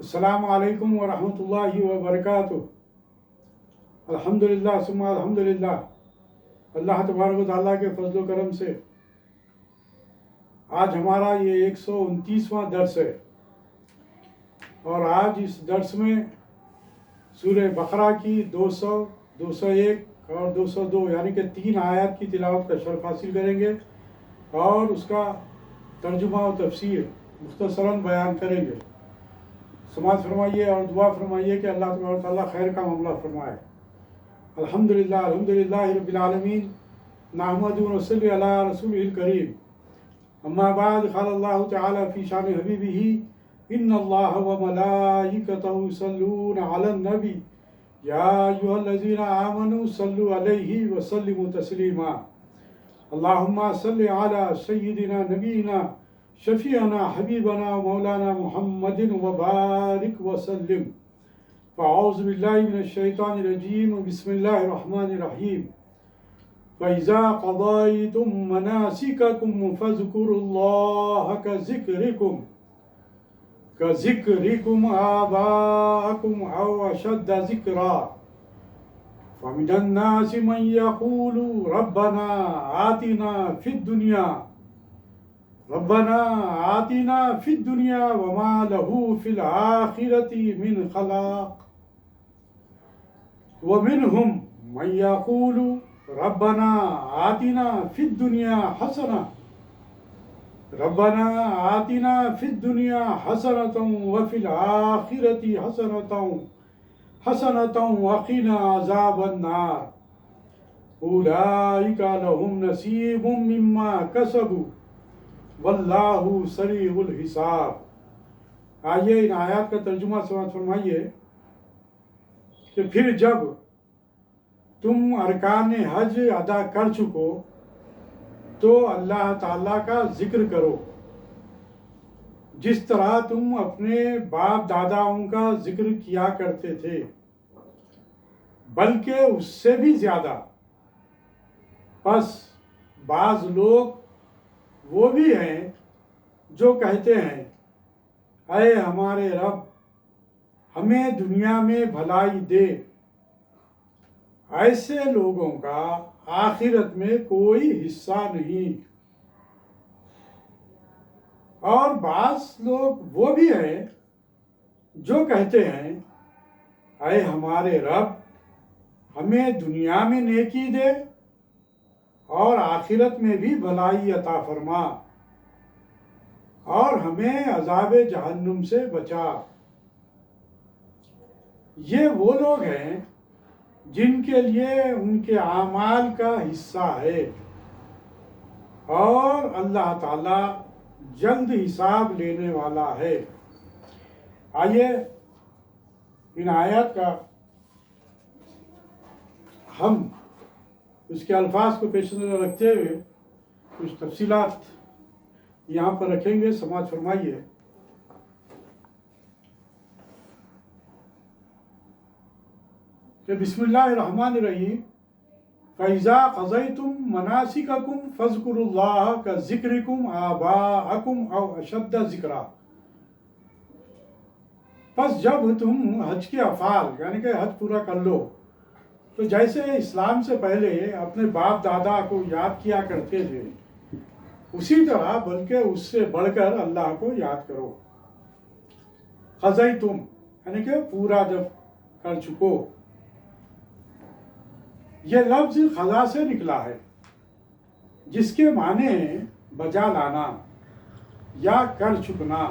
السلام علیکم ورحمۃ اللہ وبرکاتہ۔ الحمدللہ ثم الحمدللہ، اللہ تبارک و تعالیٰ کے فضل و کرم سے آج ہمارا یہ 129واں درس ہے، اور آج اس درس میں سورہ بقرہ کی 200، 201 اور 202 یعنی کہ 3 آیات کی تلاوت کا شرف حاصل کریں گے، اور اس کا ترجمہ و تفسیر مختصراً بیان کریں گے۔ سماعت فرمائیے اور دعا فرمائیے کہ اللہ تبارک و تعالیٰ خیر کا معاملہ فرمائے۔ الحمدللہ رب العالمین، نحمدہ و نصلی علی رسولہ الکریم، اما بعد، قال اللہ تعالیٰ فی شان حبیبہ ان اللہ و ملائکتہ یصلون علی النبی یا ایھا الذین آمنوا صلوا علیہ وسلموا تسلیما۔ اللہم صل علی سیدنا نبینا شفیعنا حبیبنا مولانا محمد وبارک وسلم۔ فاعوذ باللہ من الشیطان الرجیم، بسم اللہ الرحمن الرحیم۔ فَإِذَا قَضَيْتُم مَّنَاسِكَكُمْ فَاذْكُرُوا اللَّهَ كَذِكْرِكُمْ آبَاءَكُمْ أَوْ أَشَدَّ ذِكْرًا۔ فَمِنَ النَّاسِ مَن يَقُولُ رَبَّنَا آتِنَا فِي الدُّنْيَا وَمَا لَهُ فِي الْآخِرَةِ مِنْ خَلَاقٍ۔ وَمِنْهُمْ مَن يَقُولُ رَبَّنَا آتِنَا فِي الدُّنْيَا حَسَنَةً وَفِي الْآخِرَةِ حَسَنَةً وَقِنَا عَذَابَ النَّارِ۔ أُولَٰئِكَ لَهُمْ نَصِيبٌ مِّمَّا كَسَبُوا واللہ سریع الحساب۔ آئیے ان آیات کا ترجمہ سماعت فرمائیے کہ پھر جب تم ارکان حج ادا کر چکو تو اللہ تعالیٰ کا ذکر کرو، جس طرح تم اپنے باپ داداؤں کا ذکر کیا کرتے تھے، بلکہ اس سے بھی زیادہ۔ پس بعض لوگ وہ بھی ہیں جو کہتے ہیں، اے ہمارے رب، ہمیں دنیا میں بھلائی دے۔ ایسے لوگوں کا آخرت میں کوئی حصہ نہیں۔ اور بعض لوگ وہ بھی ہیں جو کہتے ہیں، اے ہمارے رب، ہمیں دنیا میں نیکی دے اور آخرت میں بھی بھلائی عطا فرما، اور ہمیں عذاب جہنم سے بچا۔ یہ وہ لوگ ہیں جن کے لیے ان کے اعمال کا حصہ ہے، اور اللہ تعالیٰ جلد حساب لینے والا ہے۔ آئیے ان آیات کا ہم اس کے الفاظ کو پیش نظر رکھتے ہوئے کچھ تفصیلات یہاں پر رکھیں گے۔ سماعت فرمائیے کہ بسم اللہ الرحمن الرحیم، فَإِذَا قَضَيْتُم مَّنَاسِكَكُمْ فَاذْكُرُوا اللَّهَ كَذِكْرِكُمْ آبَاءَكُمْ أَوْ أَشَدَّ ذِكْرًا۔ پس جب تم حج کے افعال یعنی کہ حج پورا کر لو تو جیسے اسلام سے پہلے اپنے باپ دادا کو یاد کیا کرتے تھے، اسی طرح بلکہ اس سے بڑھ کر اللہ کو یاد کرو۔ قضیتم یعنی کہ پورا جب کر چکو۔ یہ لفظ قضا سے نکلا ہے، جس کے معنی بجا لانا یا کر چکنا،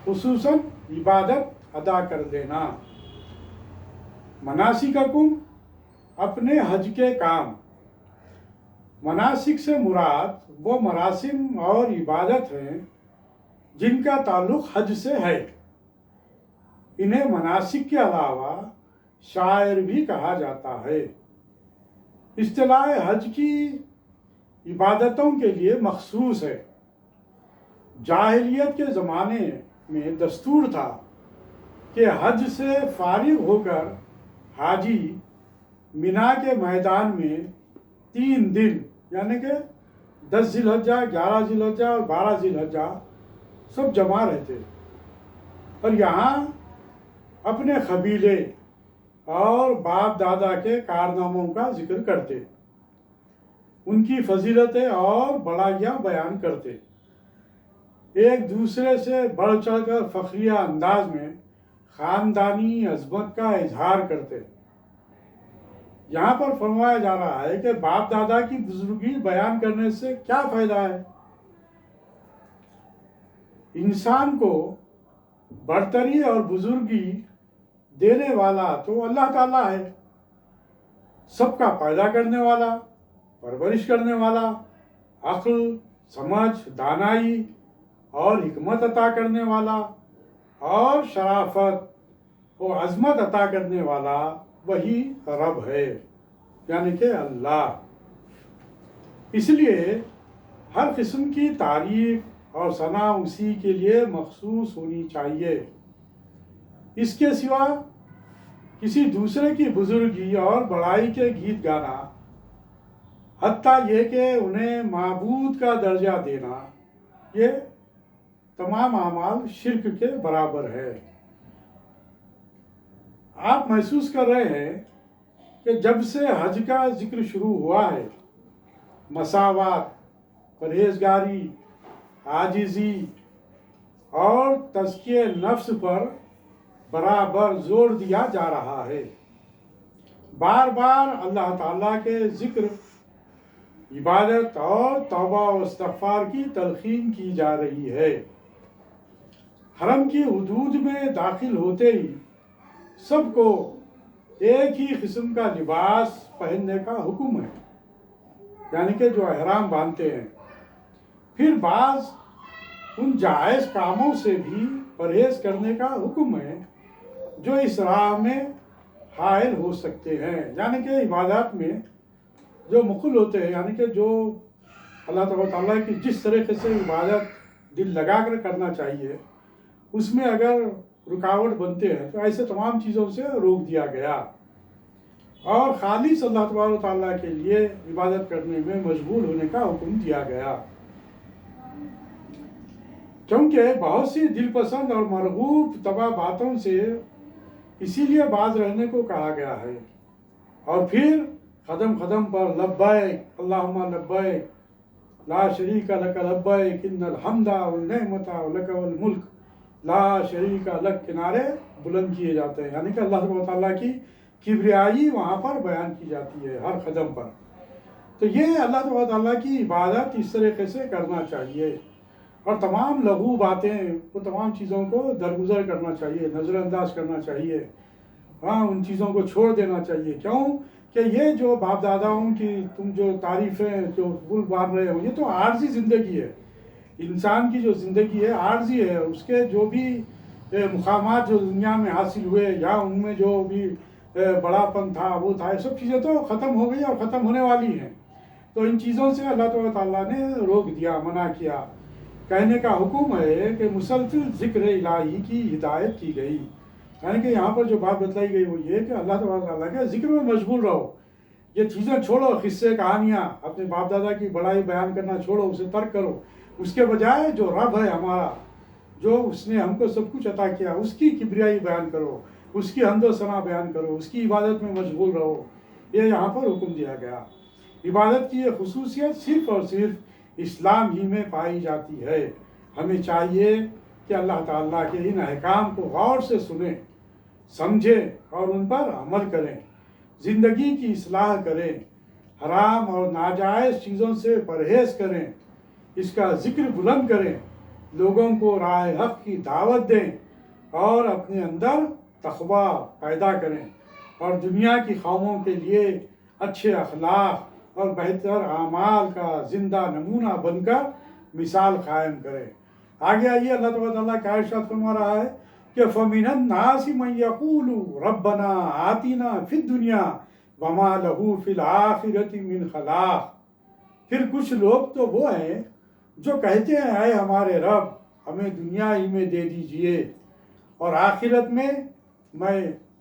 خصوصاً عبادت ادا کر دینا۔ مناسککم اپنے حج کے کام۔ مناسک سے مراد وہ مراسم اور عبادت ہیں جن کا تعلق حج سے ہے۔ انہیں مناسک کے علاوہ شعائر بھی کہا جاتا ہے۔ اصطلاح حج کی عبادتوں کے لیے مخصوص ہے۔ جاہلیت کے زمانے میں دستور تھا کہ حج سے فارغ ہو کر حاجی مینا کے میدان میں 3 دن یعنی کہ 10 ذی الحجہ، 11 ذی الحجہ اور 12 ذی الحجہ سب جمع رہتے۔ اور یہاں اپنے قبیلے اور باپ دادا کے کارناموں کا ذکر کرتے، ان کی فضیلتیں اور بڑائیاں بیان کرتے، ایک دوسرے سے بڑھ چڑھ کر فخریہ انداز میں خاندانی عظمت کا اظہار کرتے۔ یہاں پر فرمایا جا رہا ہے کہ باپ دادا کی بزرگی بیان کرنے سے کیا فائدہ ہے؟ انسان کو برتری اور بزرگی دینے والا تو اللہ تعالیٰ ہے، سب کا پیدا کرنے والا، پرورش کرنے والا، عقل، سمجھ، دانائی اور حکمت عطا کرنے والا اور شرافت و عظمت عطا کرنے والا وہی رب ہے، یعنی کہ اللہ۔ اس لیے ہر قسم کی تعریف اور ثنا اسی کے لیے مخصوص ہونی چاہیے، اس کے سوا کسی دوسرے کی بزرگی اور بڑائی کے گیت گانا، حتیٰ یہ کہ انہیں معبود کا درجہ دینا، یہ تمام اعمال شرک کے برابر ہے۔ آپ محسوس کر رہے ہیں کہ جب سے حج کا ذکر شروع ہوا ہے، مساوات، پرہیزگاری، عاجزی اور تزکیہ نفس پر برابر زور دیا جا رہا ہے۔ بار بار اللہ تعالیٰ کے ذکر، عبادت اور توبہ و استغفار کی تلقین کی جا رہی ہے۔ حرم کی حدود میں داخل ہوتے ہی سب کو ایک ہی قسم کا لباس پہننے کا حکم ہے، یعنی کہ جو احرام باندھتے ہیں۔ پھر بعض ان جائز کاموں سے بھی پرہیز کرنے کا حکم ہے جو اس راہ میں حائل ہو سکتے ہیں، یعنی کہ عبادات میں جو مخل ہوتے ہیں، یعنی کہ جو اللہ تعالیٰ کی جس طریقے سے عبادت دل لگا کر کرنا چاہیے، اس میں اگر رکاوٹ بنتے ہیں تو ایسے تمام چیزوں سے روک دیا گیا اور خالص اللہ تعالیٰ کے لیے عبادت کرنے میں مشغول ہونے کا حکم دیا گیا، کیونکہ بہت سی دل پسند اور مرغوب طبع باتوں سے اسی لیے باز رہنے کو کہا گیا ہے۔ اور پھر قدم قدم پر لبیک اللہم لبیک لا شریک لک لبیک ان الحمد والنعمت لک والملک لا شریک لک کے نعرے بلند کیے جاتے ہیں، یعنی کہ اللہ تعالیٰ کی کبریائی وہاں پر بیان کی جاتی ہے ہر قدم پر۔ تو یہ اللہ تعالیٰ کی عبادت اس طریقے سے کرنا چاہیے، اور تمام لغو باتیں، وہ تمام چیزوں کو درگزر کرنا چاہیے، نظر انداز کرنا چاہیے، ہاں ان چیزوں کو چھوڑ دینا چاہیے۔ کیوں کہ یہ جو باپ داداؤں کی تم جو تعریفیں جو بول بار رہے ہو، یہ تو عارضی زندگی ہے۔ انسان کی جو زندگی ہے عارضی ہے، اس کے جو بھی مقامات جو دنیا میں حاصل ہوئے یا ان میں جو بھی بڑا پن تھا وہ تھا، یہ سب چیزیں تو ختم ہو گئی اور ختم ہونے والی ہیں۔ تو ان چیزوں سے اللہ تعالیٰ نے روک دیا، منع کیا۔ کہنے کا حکم ہے کہ مسلسل ذکر الہی کی ہدایت کی گئی، یعنی کہ یہاں پر جو بات بتلائی گئی وہ یہ کہ اللہ تعالیٰ کے ذکر میں مشغول رہو، یہ چیزیں چھوڑو، قصے کہانیاں، اپنے باپ دادا کی بڑائی بیان کرنا چھوڑو، اسے ترک کرو۔ اس کے بجائے جو رب ہے ہمارا، جو اس نے ہم کو سب کچھ عطا کیا، اس کی کبریائی بیان کرو، اس کی حمد و ثنا بیان کرو، اس کی عبادت میں مشغول رہو، یہ یہاں پر حکم دیا گیا۔ عبادت کی یہ خصوصیت صرف اور صرف اسلام ہی میں پائی جاتی ہے۔ ہمیں چاہیے کہ اللہ تعالیٰ کے ان احکام کو غور سے سنیں، سمجھیں اور ان پر عمل کریں، زندگی کی اصلاح کریں، حرام اور ناجائز چیزوں سے پرہیز کریں، اس کا ذکر بلند کریں، لوگوں کو راہ حق کی دعوت دیں اور اپنے اندر تقویٰ پیدا کریں، اور دنیا کی قوموں کے لیے اچھے اخلاق اور بہتر اعمال کا زندہ نمونہ بن کر مثال قائم کریں۔ آگے آئیے اللہ تعالیٰ کا ارشاد فرما رہا ہے کہ فَمِنَ النَّاسِ مَن يَقُولُ رَبَّنَا آتِنَا فِي الدُّنْيَا وَمَا لَهُ فِي الْآخِرَةِ مِنْ خَلَاقٍ۔ پھر کچھ لوگ تو وہ ہیں جو کہتے ہیں اے ہمارے رب ہمیں دنیا ہی میں دے دیجئے اور آخرت میں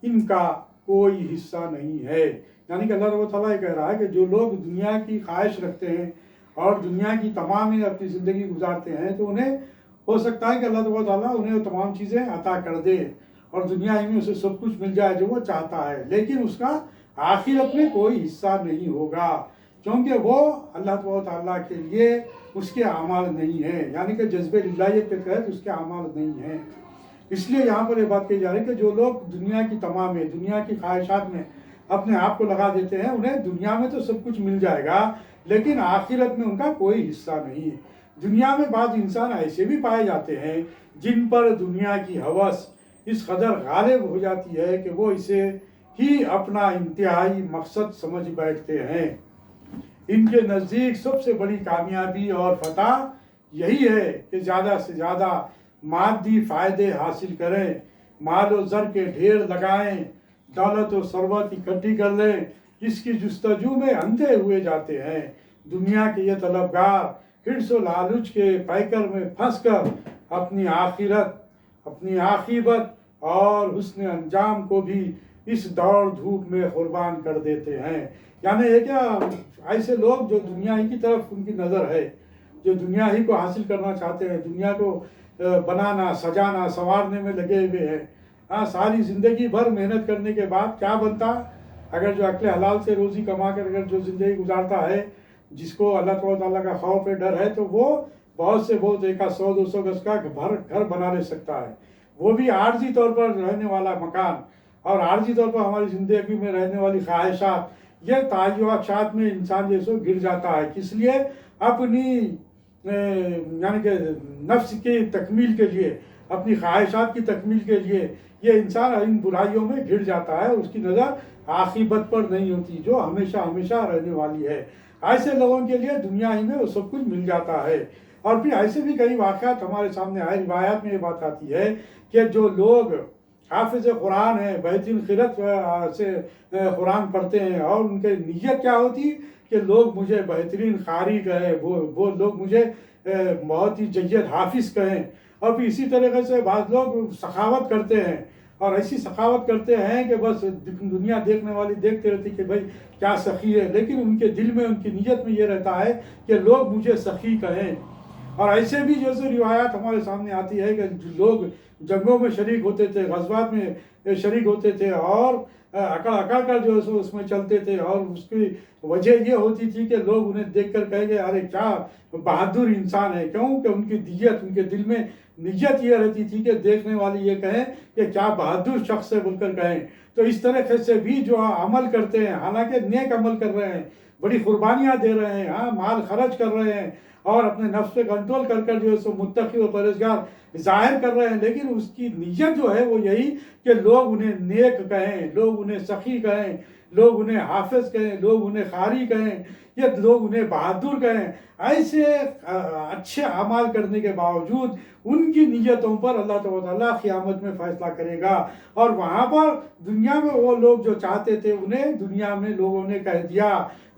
ان کا کوئی حصہ نہیں ہے۔ یعنی کہ اللہ تعالیٰ یہ کہہ رہا ہے کہ جو لوگ دنیا کی خواہش رکھتے ہیں اور دنیا کی تمام اپنی زندگی گزارتے ہیں تو انہیں ہو سکتا ہے کہ اللہ تبارک تعالیٰ انہیں وہ تمام چیزیں عطا کر دے اور دنیا ہی میں اسے سب کچھ مل جائے جو وہ چاہتا ہے، لیکن اس کا آخرت میں کوئی حصہ نہیں ہوگا، کیونکہ وہ اللہ تبارک تعالیٰ کے لیے اس کے اعمال نہیں ہیں، یعنی کہ جذبہ الہیت کے تحت اس کے اعمال نہیں ہیں۔ اس لیے یہاں پر یہ بات کہی جا رہی ہے کہ جو لوگ دنیا کی تمام دنیا کی خواہشات میں اپنے آپ کو لگا دیتے ہیں، انہیں دنیا میں تو سب کچھ مل جائے گا لیکن آخرت میں ان کا کوئی حصہ نہیں۔ دنیا میں بعض انسان ایسے بھی پائے جاتے ہیں جن پر دنیا کی ہوس اس قدر غالب ہو جاتی ہے کہ وہ اسے ہی اپنا انتہائی مقصد سمجھ بیٹھتے ہیں۔ ان کے نزدیک سب سے بڑی کامیابی اور فتح یہی ہے کہ زیادہ سے زیادہ مادی فائدے حاصل کریں، مال و زر کے ڈھیر لگائیں، دولت و ثروت اکٹھی کر لیں۔ اس کی جستجو میں اندھے ہوئے جاتے ہیں۔ دنیا کے یہ طلبگار حرص و لالچ کے پیکر میں پھنس کر اپنی آخرت، اپنی عاقبت اور حسن انجام کو بھی اس دوڑ دھوپ میں قربان کر دیتے ہیں۔ یعنی یہ کیا ایسے لوگ جو دنیا ہی کی طرف ان کی نظر ہے، جو دنیا ہی کو حاصل کرنا چاہتے ہیں، دنیا کو بنانا، سجانا، سنوارنے میں لگے ہوئے ہیں۔ ہاں، ساری زندگی بھر محنت کرنے کے بعد کیا بنتا؟ اگر جو عقل حلال سے روزی کما کر اگر جو زندگی گزارتا ہے، جس کو اللہ تعالیٰ کا خوف ہے، ڈر ہے، تو وہ بہت سے بہت 100-200 گز کا گھر بنا لے سکتا ہے، وہ بھی عارضی طور پر رہنے والا مکان، اور عارضی طور پر ہماری زندگی میں رہنے والی خواہشات، یہ تعیشات میں انسان جیسے گر جاتا ہے۔ کس لیے؟ اپنی یعنی کہ نفس کی تکمیل کے لیے، اپنی خواہشات کی تکمیل کے لیے یہ انسان ان برائیوں میں گر جاتا ہے، اس کی نظر عاقبت پر نہیں ہوتی جو ہمیشہ ہمیشہ رہنے والی ہے۔ ایسے لوگوں کے لیے دنیا ہی میں وہ سب کچھ مل جاتا ہے۔ اور پھر ایسے بھی کئی واقعات ہمارے سامنے آئے، روایات میں یہ بات آتی ہے کہ جو لوگ حافظ قرآن ہیں، بہترین قرأت سے قرآن پڑھتے ہیں، اور ان کے نیت کیا ہوتی کہ لوگ مجھے بہترین قاری کہیں، وہ لوگ مجھے بہت ہی جید حافظ کہیں۔ اور پھر اسی طریقے سے بعض لوگ سخاوت کرتے ہیں، اور ایسی سخاوت کرتے ہیں کہ بس دنیا دیکھنے والی دیکھتے رہتی کہ بھائی کیا سخی ہے، لیکن ان کے دل میں، ان کی نیت میں یہ رہتا ہے کہ لوگ مجھے سخی کہیں۔ اور ایسے بھی جیسے روایات ہمارے سامنے آتی ہے کہ لوگ جنگوں میں شریک ہوتے تھے، غزوات میں شریک ہوتے تھے، اور اکڑ کر جو ہے اس میں چلتے تھے، اور اس کی وجہ یہ ہوتی تھی کہ لوگ انہیں دیکھ کر کہیں گے ارے کیا بہادر انسان ہے، کیوں کہ ان کی نیت، ان کے دل میں نیت یہ رہتی تھی کہ دیکھنے والی یہ کہیں کہ کیا بہادر شخص ہے بول کر کہیں۔ تو اس طریقے سے بھی جو عمل کرتے ہیں، حالانکہ نیک عمل کر رہے ہیں، بڑی قربانیاں دے رہے ہیں، ہاں مال خرچ کر رہے ہیں، اور اپنے نفس پہ کنٹرول کر جو ہے سو متقی و پرہیزگار ظاہر کر رہے ہیں، لیکن اس کی نیت جو ہے وہ یہی کہ لوگ انہیں نیک کہیں، لوگ انہیں سخی کہیں، لوگ انہیں حافظ کہیں، لوگ انہیں قاری کہیں، یا لوگ انہیں بہادر کہیں۔ ایسے اچھے اعمال کرنے کے باوجود ان کی نیتوں پر اللہ تعالیٰ قیامت میں فیصلہ کرے گا، اور وہاں پر دنیا میں وہ لوگ جو چاہتے تھے انہیں دنیا میں لوگوں نے کہہ دیا،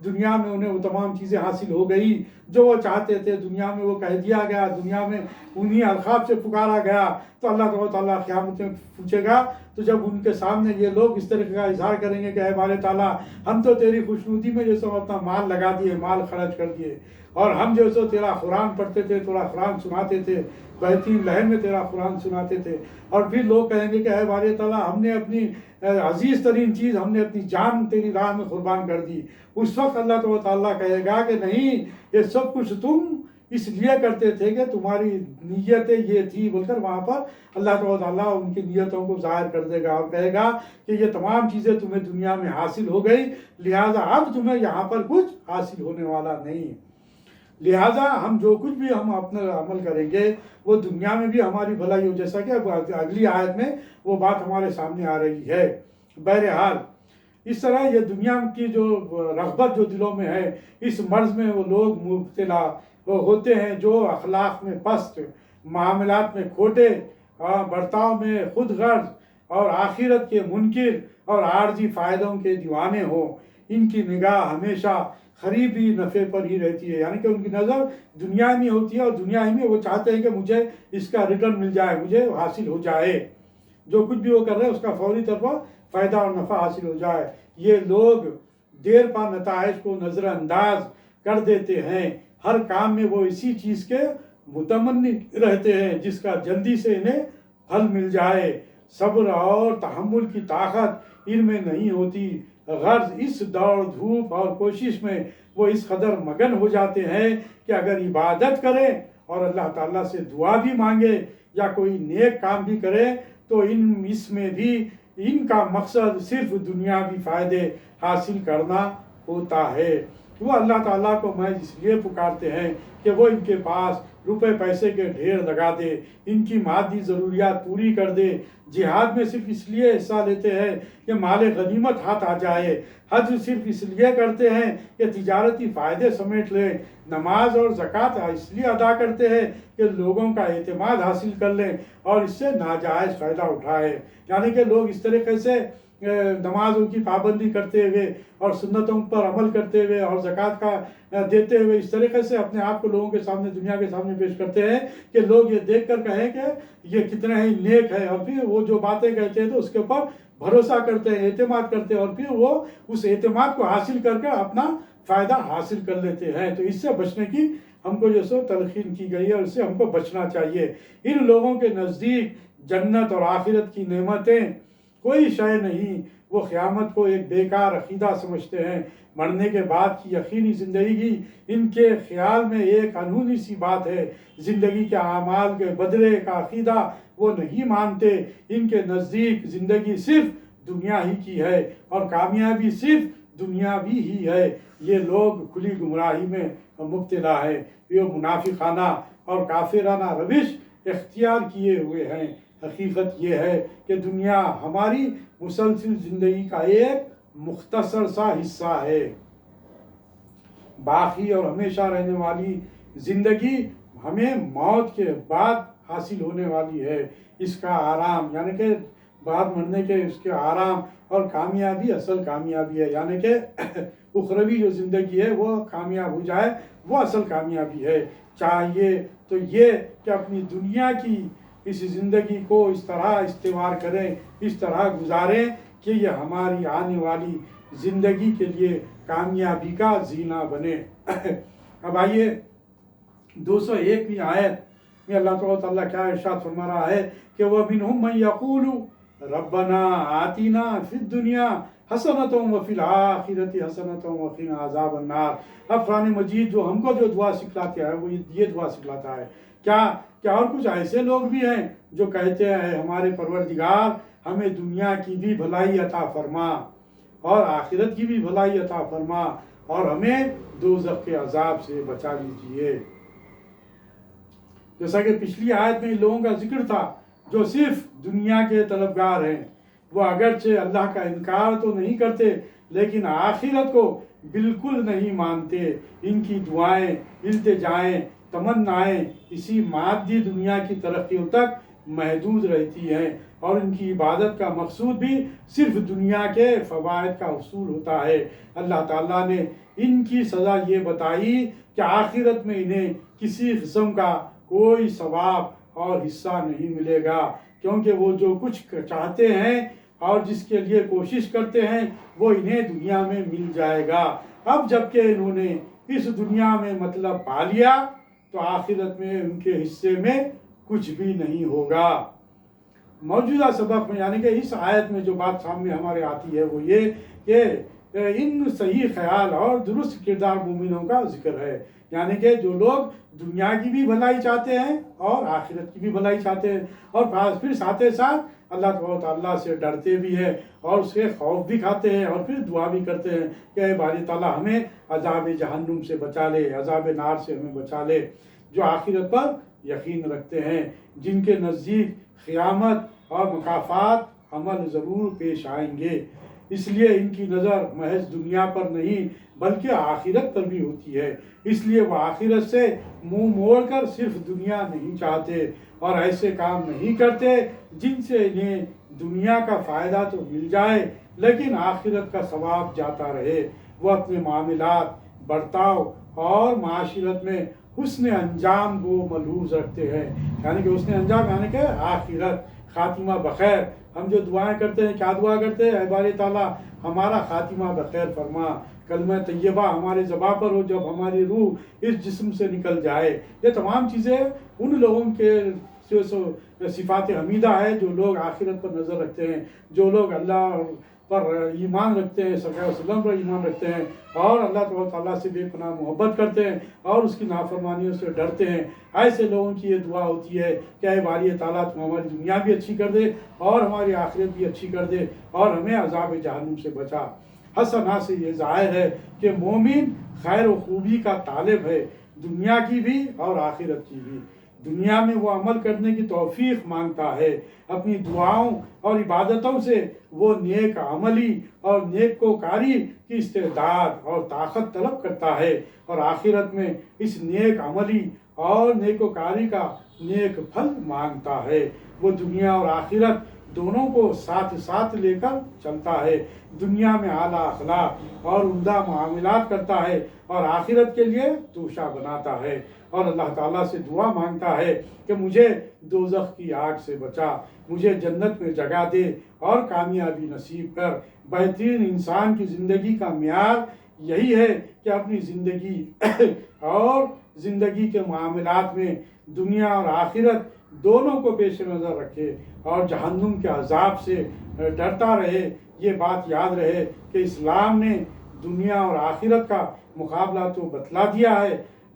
دنیا میں انہیں وہ تمام چیزیں حاصل ہو گئی جو وہ چاہتے تھے، دنیا میں وہ کہہ دیا گیا، دنیا میں انہی القاب سے پکارا گیا۔ تو اللہ تعالیٰ قیامت میں پوچھے گا، تو جب ان کے سامنے یہ لوگ اس طرح کا اظہار کریں گے کہ اے ہمارے تعالیٰ، ہم تو تیری خوشنودی میں جو سو اپنا مال لگا دیے، مال خرچ کر دیے، اور ہم جو سو تیرا قرآن پڑھتے تھے، تیرا قرآن سناتے تھے، بہترین لہن میں تیرا قرآن سناتے تھے، اور پھر لوگ کہیں گے کہ اے ہمارے تعالیٰ، ہم نے اپنی عزیز ترین چیز، ہم نے اپنی جان تیری راہ میں قربان کر دی۔ اس وقت اللہ تعالیٰ کہے گا کہ نہیں، یہ سب کچھ تم اس لیے کرتے تھے کہ تمہاری نیتیں یہ تھی بول کر وہاں پر اللہ تعالیٰ ان کی نیتوں کو ظاہر کر دے گا، اور کہے گا کہ یہ تمام چیزیں تمہیں دنیا میں حاصل ہو گئی، لہٰذا اب تمہیں یہاں پر کچھ حاصل ہونے والا نہیں۔ لہٰذا ہم جو کچھ بھی ہم اپنا عمل کریں گے وہ دنیا میں بھی ہماری بھلائی ہو، جیسا کہ اگلی آیت میں وہ بات ہمارے سامنے آ رہی ہے۔ بہرحال اس طرح یہ دنیا کی جو رغبت جو دلوں میں ہے، اس مرض میں وہ لوگ مبتلا ہوتے ہیں جو اخلاق میں پست، معاملات میں کھوٹے، برتاؤ میں خود غرض، اور آخرت کے منکر اور عارضی فائدوں کے دیوانے ہوں۔ ان کی نگاہ ہمیشہ قریبی نفع پر ہی رہتی ہے، یعنی کہ ان کی نظر دنیا میں ہوتی ہے، اور دنیا ہی میں وہ چاہتے ہیں کہ مجھے اس کا ریٹرن مل جائے، مجھے حاصل ہو جائے، جو کچھ بھی وہ کر رہے ہیں اس کا فوری طور پر فائدہ اور نفع حاصل ہو جائے۔ یہ لوگ دیر پا نتائج کو نظر انداز کر دیتے ہیں، ہر کام میں وہ اسی چیز کے متمنی رہتے ہیں جس کا جلدی سے انہیں پھل مل جائے۔ صبر اور تحمل کی طاقت ان میں نہیں ہوتی، غرض اس دوڑ دھوپ اور کوشش میں وہ اس قدر مگن ہو جاتے ہیں کہ اگر عبادت کریں اور اللہ تعالیٰ سے دعا بھی مانگے یا کوئی نیک کام بھی کرے تو اس میں بھی ان کا مقصد صرف دنیاوی فائدے حاصل کرنا ہوتا ہے۔ وہ اللہ تعالیٰ کو محض اس لیے پکارتے ہیں کہ وہ ان کے پاس روپے پیسے کے ڈھیر لگا دے، ان کی مادی ضروریات پوری کر دے۔ جہاد میں صرف اس لیے حصہ لیتے ہیں کہ مال غنیمت ہاتھ آ جائے، حج صرف اس لیے کرتے ہیں کہ تجارتی فائدے سمیٹ لیں، نماز اور زکوٰۃ اس لیے ادا کرتے ہیں کہ لوگوں کا اعتماد حاصل کر لیں اور اس سے ناجائز فائدہ اٹھائے۔ یعنی کہ لوگ اس طریقے سے نمازوں کی پابندی کرتے ہوئے اور سنتوں پر عمل کرتے ہوئے اور زکوٰۃ کا دیتے ہوئے اس طریقے سے اپنے آپ کو لوگوں کے سامنے، دنیا کے سامنے پیش کرتے ہیں کہ لوگ یہ دیکھ کر کہیں کہ یہ کتنا ہی نیک ہے، اور پھر وہ جو باتیں کہتے ہیں تو اس کے اوپر بھروسہ کرتے ہیں، اعتماد کرتے ہیں، اور پھر وہ اس اعتماد کو حاصل کر کے اپنا فائدہ حاصل کر لیتے ہیں۔ تو اس سے بچنے کی ہم کو جو سو تلقین کی گئی ہے، اس سے ہم کو بچنا چاہیے۔ ان لوگوں کے نزدیک جنت اور آخرت کی نعمتیں کوئی شے نہیں، وہ قیامت کو ایک بیکار عقیدہ سمجھتے ہیں۔ مرنے کے بعد کی یقینی زندگی ان کے خیال میں ایک انہونی سی بات ہے۔ زندگی کے اعمال کے بدلے کا عقیدہ وہ نہیں مانتے۔ ان کے نزدیک زندگی صرف دنیا ہی کی ہے اور کامیابی صرف دنیاوی ہی ہے۔ یہ لوگ کھلی گمراہی میں مبتلا ہے، یہ منافقانہ اور کافرانہ روش اختیار کیے ہوئے ہیں۔ حقیقت یہ ہے کہ دنیا ہماری مسلسل زندگی کا ایک مختصر سا حصہ ہے۔ باقی اور ہمیشہ رہنے والی زندگی ہمیں موت کے بعد حاصل ہونے والی ہے۔ اس کا آرام یعنی کہ بعد مرنے کے اس کے آرام اور کامیابی اصل کامیابی ہے، یعنی کہ اخروی جو زندگی ہے وہ کامیاب ہو جائے وہ اصل کامیابی ہے۔ چاہیے تو یہ کہ اپنی دنیا کی اس زندگی کو اس طرح استوار کریں، اس طرح گزاریں کہ یہ ہماری آنے والی زندگی کے لیے کامیابی کا زینہ بنے۔ اب آئیے 201ویں آیت میں اللہ تعالیٰ کیا ارشاد فرما رہا ہے کہ وَمِنْهُمْ مَنْ يَقُولُ رَبَّنَا آتِنَا فِي الدُّنْيَا حَسَنَةً وَفِي الْآخِرَةِ حَسَنَةً وَقِنَا عَذَابَ النَّارِ۔ اب قرآن مجید جو ہم کو جو دعا سکھلاتا ہے وہ یہ دعا سکھلاتا ہے۔ کیا اور کچھ ایسے لوگ بھی ہیں جو کہتے ہیں ہمارے پروردگار ہمیں دنیا کی بھی بھلائی عطا فرما اور آخرت کی بھی بھلائی عطا فرما اور ہمیں دوزخ کے عذاب سے بچا لیجئے۔ جیسا کہ پچھلی آیت میں ان لوگوں کا ذکر تھا جو صرف دنیا کے طلبگار ہیں، وہ اگرچہ اللہ کا انکار تو نہیں کرتے لیکن آخرت کو بالکل نہیں مانتے۔ ان کی دعائیں، التجائیں، تمنائیں اسی مادی دنیا کی ترقیوں تک محدود رہتی ہیں اور ان کی عبادت کا مقصود بھی صرف دنیا کے فوائد کا حصول ہوتا ہے۔ اللہ تعالیٰ نے ان کی سزا یہ بتائی کہ آخرت میں انہیں کسی قسم کا کوئی ثواب اور حصہ نہیں ملے گا، کیونکہ وہ جو کچھ چاہتے ہیں اور جس کے لیے کوشش کرتے ہیں وہ انہیں دنیا میں مل جائے گا۔ اب جبکہ انہوں نے اس دنیا میں مطلب پا لیا تو آخرت میں ان کے حصے میں کچھ بھی نہیں ہوگا۔ موجودہ سبق میں یعنی کہ اس آیت میں جو بات سامنے ہمارے آتی ہے وہ یہ کہ ان صحیح خیال اور درست کردار مومنوں کا ذکر ہے، یعنی کہ جو لوگ دنیا کی بھی بھلائی چاہتے ہیں اور آخرت کی بھی بھلائی چاہتے ہیں اور پھر ساتھ ساتھ اللہ تعالیٰ سے ڈرتے بھی ہیں اور اس کے خوف بھی کھاتے ہیں اور پھر دعا بھی کرتے ہیں کہ اے باری تعالیٰ ہمیں عذاب جہنم سے بچا لے، عذاب نار سے ہمیں بچا لے۔ جو آخرت پر یقین رکھتے ہیں، جن کے نزدیک قیامت اور مکافات عمل ضرور پیش آئیں گے، اس لیے ان کی نظر محض دنیا پر نہیں بلکہ آخرت پر بھی ہوتی ہے، اس لیے وہ آخرت سے منہ موڑ کر صرف دنیا نہیں چاہتے اور ایسے کام نہیں کرتے جن سے انہیں دنیا کا فائدہ تو مل جائے لیکن آخرت کا ثواب جاتا رہے۔ وہ اپنے معاملات، برتاؤ اور معاشرت میں حسن انجام کو ملحوظ رکھتے ہیں، یعنی کہ حسن انجام یعنی کہ آخرت، خاتمہ بخیر. ہم جو دعائیں کرتے ہیں کیا دعا کرتے ہیں؟ اے باری تعالیٰ ہمارا خاتمہ بخیر فرما، کلمہ طیبہ ہمارے زباں پر ہو جب ہماری روح اس جسم سے نکل جائے. یہ تمام چیزیں ان لوگوں کے صفات حمیدہ ہے جو لوگ آخرت پر نظر رکھتے ہیں، جو لوگ اللہ پر ایمان رکھتے ہیں، صلی اللہ علیہ وسلم پر ایمان رکھتے ہیں اور اللہ تعالیٰ سے بے پناہ محبت کرتے ہیں اور اس کی نافرمانیوں سے ڈرتے ہیں. ایسے لوگوں کی یہ دعا ہوتی ہے کہ اے باری تعالیٰ تم ہماری دنیا بھی اچھی کر دے اور ہماری آخرت بھی اچھی کر دے اور ہمیں عذاب جہنم سے بچا. حسنا سے یہ ظاہر ہے کہ مومن خیر و خوبی کا طالب ہے، دنیا کی بھی اور آخرت کی بھی. دنیا میں وہ عمل کرنے کی توفیق مانگتا ہے، اپنی دعاؤں اور عبادتوں سے وہ نیک عملی اور نیک کوکاری کی استعداد اور طاقت طلب کرتا ہے اور آخرت میں اس نیک عملی اور نیک وکاری کا نیک پھل مانگتا ہے. وہ دنیا اور آخرت دونوں کو ساتھ ساتھ لے کر چلتا ہے. دنیا میں اعلیٰ اخلاق اور عمدہ معاملات کرتا ہے اور آخرت کے لیے توشہ بناتا ہے اور اللہ تعالیٰ سے دعا مانگتا ہے کہ مجھے دوزخ کی آگ سے بچا، مجھے جنت میں جگہ دے اور کامیابی نصیب کر. بہترین انسان کی زندگی کا معیار یہی ہے کہ اپنی زندگی اور زندگی کے معاملات میں دنیا اور آخرت دونوں کو پیش نظر رکھے اور جہنم کے عذاب سے ڈرتا رہے. یہ بات یاد رہے کہ اسلام نے دنیا اور آخرت کا مقابلہ تو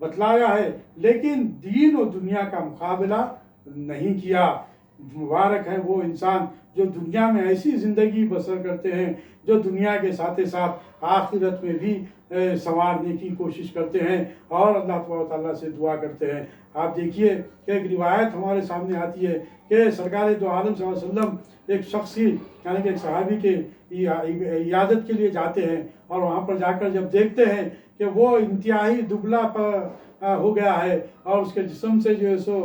بتلایا ہے لیکن دین و دنیا کا مقابلہ نہیں کیا. مبارک ہے وہ انسان جو دنیا میں ایسی زندگی بسر کرتے ہیں جو دنیا کے ساتھ ساتھ آخرت میں بھی سنوارنے کی کوشش کرتے ہیں اور اللہ تعالیٰ سے دعا کرتے ہیں. آپ دیکھیے کہ ایک روایت ہمارے سامنے آتی ہے کہ سرکار دو عالم صلی اللہ علیہ وسلم ایک شخصی یعنی کہ ایک صحابی کے عیادت کے لیے جاتے ہیں اور وہاں پر جا کر جب دیکھتے ہیں کہ وہ انتہائی دبلا ہو گیا ہے اور اس کے جسم سے جو ہے سو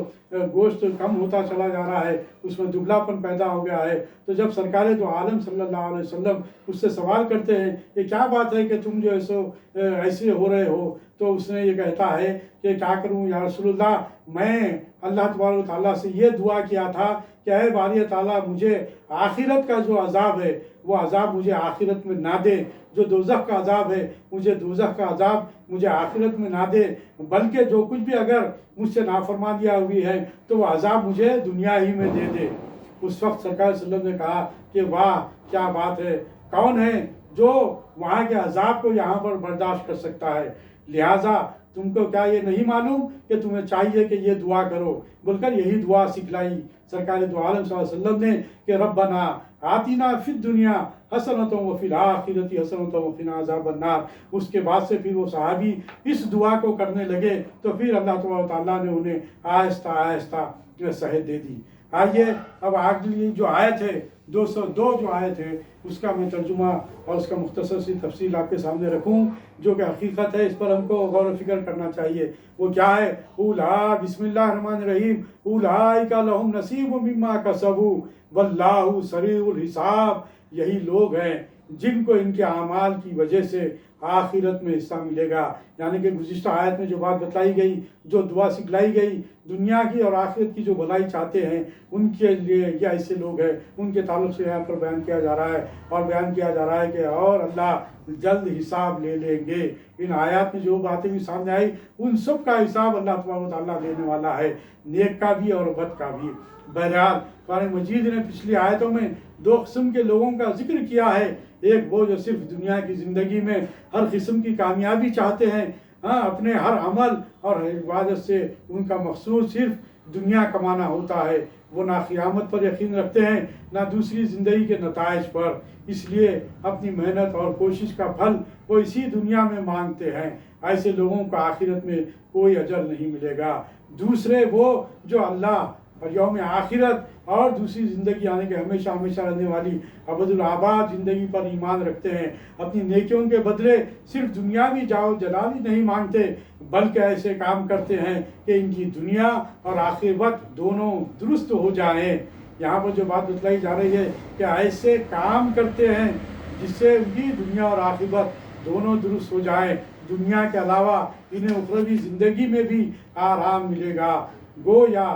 گوشت کم ہوتا چلا جا رہا ہے، اس میں دبلا پن پیدا ہو گیا ہے. تو جب سرکار دو عالم صلی اللہ علیہ وسلم اس سے سوال کرتے ہیں کہ کیا بات ہے کہ تم جو ہے سو ایسے ہو رہے ہو، تو اس نے یہ کہتا ہے کہ کیا کروں یا رسول اللہ، میں اللہ تبارک و تعالیٰ سے یہ دعا کیا تھا کہ اے باری تعالیٰ مجھے آخرت کا جو عذاب ہے وہ عذاب مجھے آخرت میں نہ دے، جو دوزخ کا عذاب ہے مجھے دوزخ کا عذاب مجھے آخرت میں نہ دے، بلکہ جو کچھ بھی اگر مجھ سے نافرمانیاں ہوئی ہے تو وہ عذاب مجھے دنیا ہی میں دے دے. اس وقت سرکار صلی اللہ علیہ وسلم نے کہا کہ واہ کیا بات ہے، کون ہے جو وہاں کے عذاب کو یہاں پر برداشت کر سکتا ہے؟ لہٰذا تم کو کیا یہ نہیں معلوم کہ تمہیں چاہیے کہ یہ دعا کرو؟ بول کر یہی دعا سکھلائی سرکار دو عالم صلی اللہ علیہ وسلم نے کہ ربنا آتینا فی الدنیا حسنۃ وفی الآخرۃ حسنۃ وقنا عذاب النار. اس کے بعد سے پھر وہ صحابی اس دعا کو کرنے لگے تو پھر اللہ تعالیٰ نے انہیں آہستہ آہستہ صحت دے دی. آئیے اب آگے جو آیت ہے 202 جو آیت ہے اس کا میں ترجمہ اور اس کا مختصر سی تفصیل آپ کے سامنے رکھوں جو کہ حقیقت ہے، اس پر ہم کو غور و فکر کرنا چاہیے. وہ کیا ہے؟ اولا بسم اللہ الرحمن الرحیم اولئک لہم نصیب مما کسبوا واللہ سریع الحساب. یہی لوگ ہیں جن کو ان کے اعمال کی وجہ سے آخرت میں حصہ ملے گا. یعنی کہ گزشتہ آیت میں جو بات بتلائی گئی، جو دعا سکھلائی گئی، دنیا کی اور آخرت کی جو بھلائی چاہتے ہیں ان کے لیے یہ ایسے لوگ ہیں، ان کے تعلق سے یہاں پر بیان کیا جا رہا ہے اور بیان کیا جا رہا ہے کہ اور اللہ جلد حساب لے لیں گے. ان آیات میں جو باتیں بھی سامنے آئی ان سب کا حساب اللہ تبارک و تعالیٰ لینے والا ہے، نیک کا بھی اور بد کا بھی. بہرحال قرآن مجید نے پچھلی آیتوں میں 2 قسم کے لوگوں کا ذکر کیا ہے. ایک وہ جو صرف دنیا کی زندگی میں ہر قسم کی کامیابی چاہتے ہیں، اپنے ہر عمل اور عبادت سے ان کا مقصود صرف دنیا کمانا ہوتا ہے. وہ نہ قیامت پر یقین رکھتے ہیں نہ دوسری زندگی کے نتائج پر، اس لیے اپنی محنت اور کوشش کا پھل وہ اسی دنیا میں مانگتے ہیں. ایسے لوگوں کو آخرت میں کوئی اجر نہیں ملے گا. دوسرے وہ جو اللہ اور یوم آخرت اور دوسری زندگی آنے کے ہمیشہ ہمیشہ رہنے والی ابد الآباد زندگی پر ایمان رکھتے ہیں، اپنی نیکیوں کے بدلے صرف دنیاوی جاؤ جلالی نہیں مانگتے بلکہ ایسے کام کرتے ہیں کہ ان کی دنیا اور آخرت دونوں درست ہو جائیں. یہاں پر جو بات بتلائی جا رہی ہے کہ ایسے کام کرتے ہیں جس سے ان کی دنیا اور آخرت دونوں درست ہو جائیں، دنیا کے علاوہ انہیں اخروی زندگی میں بھی آرام ملے گا. گویا